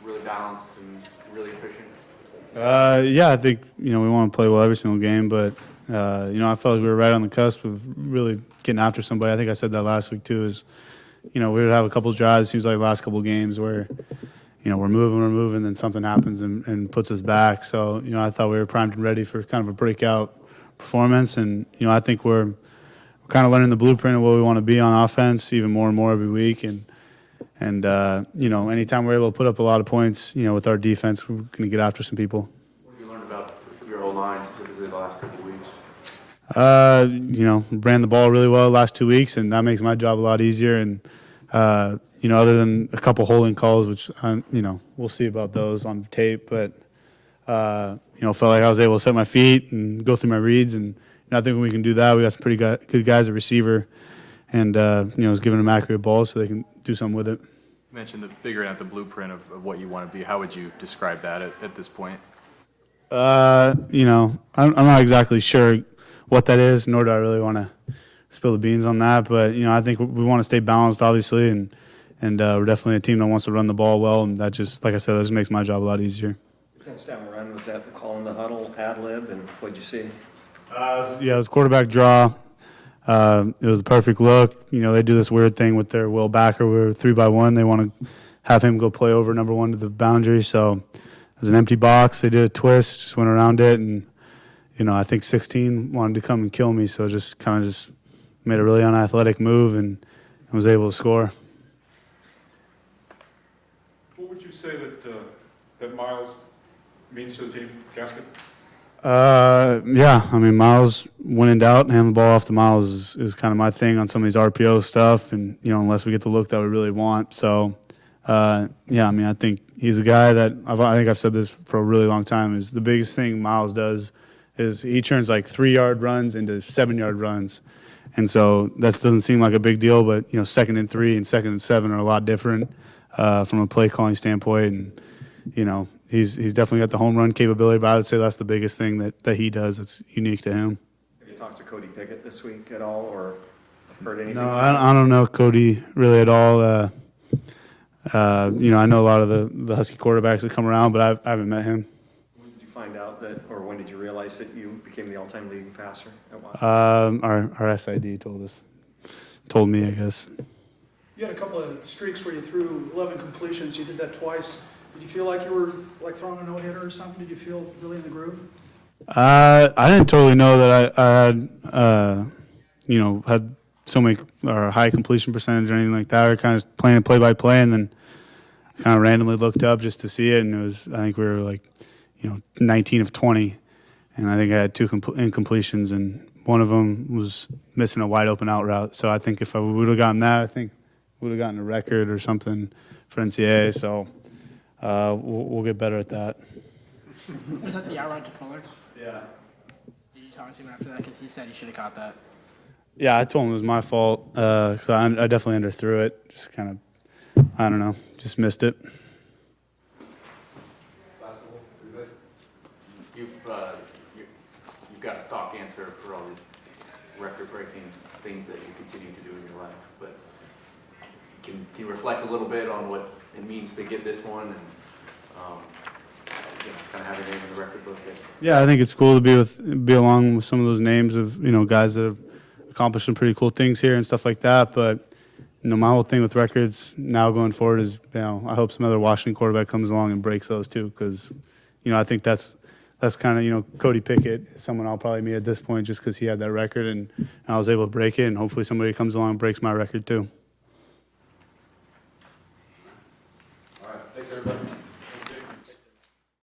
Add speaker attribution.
Speaker 1: really balanced and really efficient?
Speaker 2: Yeah, I think we want to play well every single game, but I felt like we were right on the cusp of really getting after somebody. I think I said that last week too. We would have a couple of drives. It seems like the last couple of games where we're moving, then something happens and puts us back. So I thought we were primed and ready for kind of a breakout performance, and I think we're kind of learning the blueprint of what we want to be on offense even more and more every week, and anytime we're able to put up a lot of points, with our defense, we're going to get after some people.
Speaker 1: What have you learned about your O-line specifically the last couple of weeks?
Speaker 2: Ran the ball really well the last 2 weeks, and that makes my job a lot easier. And other than a couple holding calls, which we'll see about those on tape, but felt like I was able to set my feet and go through my reads, and I think when we can do that, we got some pretty good guys at receiver, and was giving them accurate balls so they can do something with it.
Speaker 3: You mentioned figuring out the blueprint of what you want to be. How would you describe that at this point?
Speaker 2: I'm not exactly sure what that is, nor do I really want to spill the beans on that. But I think we want to stay balanced, obviously, and we're definitely a team that wants to run the ball well, and that just, like I said, that just makes my job a lot easier.
Speaker 4: Touchdown run, was that the call in the huddle, ad lib, and what'd you see?
Speaker 2: It was quarterback draw. It was the perfect look. They do this weird thing with their will backer. We're 3-by-1. They want to have him go play over number one to the boundary. So it was an empty box. They did a twist, just went around it, and I think 16 wanted to come and kill me. So just kind of made a really unathletic move and was able to score.
Speaker 5: What would you say that Miles means to the team, Gasket?
Speaker 2: Miles, when in doubt, hand the ball off to Miles is kind of my thing on some of these RPO stuff, and unless we get the look that we really want. So, I think he's a guy that I think I've said this for a really long time. Is the biggest thing Miles does is he turns like 3-yard runs into 7-yard runs, and so that doesn't seem like a big deal, but 2nd and 3 and 2nd and 7 are a lot different from a play calling standpoint, and He's definitely got the home run capability, but I would say that's the biggest thing that he does that's unique to him.
Speaker 4: Have you talked to Cody Pickett this week at all, or heard anything?
Speaker 2: No, I don't know Cody really at all. I know a lot of the Husky quarterbacks that come around, but I haven't met him.
Speaker 4: When did you find out that, or when did you realize that you became the all-time leading passer at Washington?
Speaker 2: Our SID told me, I guess.
Speaker 6: You had a couple of streaks where you threw 11 completions. You did that twice. Did you feel like you were like throwing a no-hitter or something? Did you feel really in the groove?
Speaker 2: I didn't totally know that I had, had so many or high completion percentage or anything like that. We were kind of playing it play-by-play, and then kind of randomly looked up just to see it, and I think we were like, 19 of 20, and I think I had 2 incompletions, and one of them was missing a wide-open out route. So I think if I would have gotten that, I think we would have gotten a record or something for NCAA. So. We'll get better at that.
Speaker 7: Was that the outright to Fuller?
Speaker 2: Yeah.
Speaker 7: Did you talk to him after that? Because he said he should have caught that.
Speaker 2: Yeah, I told him it was my fault. 'Cause I definitely underthrew it. Just kind of, I don't know, just missed it.
Speaker 1: You've got a stock answer for all these record-breaking things that you continue to do in your life, but can you reflect a little bit on what it means to get this one and kind of have your name in the record book?
Speaker 2: Yeah, I think it's cool to be along with some of those names of guys that have accomplished some pretty cool things here and stuff like that. But my whole thing with records now going forward is I hope some other Washington quarterback comes along and breaks those too, because I think that's kind of Cody Pickett, someone I'll probably meet at this point just because he had that record and I was able to break it, and hopefully somebody comes along and breaks my record too.
Speaker 5: All right, thanks everybody.